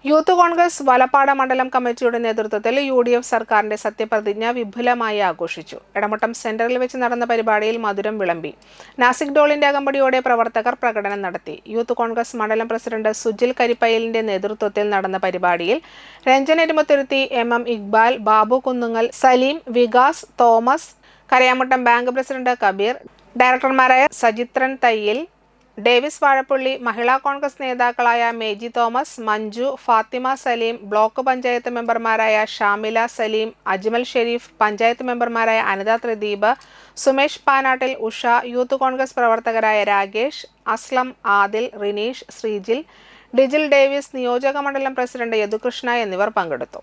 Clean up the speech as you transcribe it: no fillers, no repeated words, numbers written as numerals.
Youth Congress Valappad മണ്ഡലം കമ്മിറ്റിയുടെ നേതൃത്വത്തിൽ UDF സർക്കാരിന്റെ സത്യപ്രതിജ്ഞ വിപുലമായി ആഘോഷിച്ചു. എടമുട്ടം സെന്ററിൽ വെച്ച് നടന്ന പരിപാടിയിൽ മധുരം വിളമ്പി. നാസിക് ഡോളിന്റെ അകമ്പടിയോടെ പ്രവർത്തകർ പ്രകടനം നടത്തി. യൂത്ത് കോൺഗ്രസ് മണ്ഡലം പ്രസിഡന്റ് സുജിൽ കരിപ്പയിലിന്റെ നേതൃത്വത്തിൽ നടന്ന പരിപാടിയിൽ Ranjan Erumathuruthy, MM Iqbal, Babu Kunnungal, Saleem, Vikas, Thomas, Karayamuttam bank president Kabeer, ഡയറക്ടർമാരായ സജിത്രൻ തയ്യിൽ, ഡേവിസ് വാഴപ്പള്ളി, മഹിളാ കോൺഗ്രസ് നേതാക്കളായ മേജി തോമസ്, മഞ്ജു, ഫാത്തിമ സലീം, ബ്ലോക്ക് പഞ്ചായത്ത് മെമ്പർമാരായ ഷാമില സലീം, അജ്മൽ ഷെരീഫ്, പഞ്ചായത്ത് മെമ്പർമാരായ അനിത ത്രിദീപ്, സുമേഷ് പാനാട്ടിൽ, ഉഷ, യൂത്ത് കോൺഗ്രസ് പ്രവർത്തകരായ രാകേഷ്, അസ്ലം, ആദിൽ, റിനീഷ്, ശ്രീജിൽ, ഡിജിൽ ഡേവിസ്, നിയോജക മണ്ഡലം പ്രസിഡന്റ് യദുകൃഷ്ണ എന്നിവർ പങ്കെടുത്തു.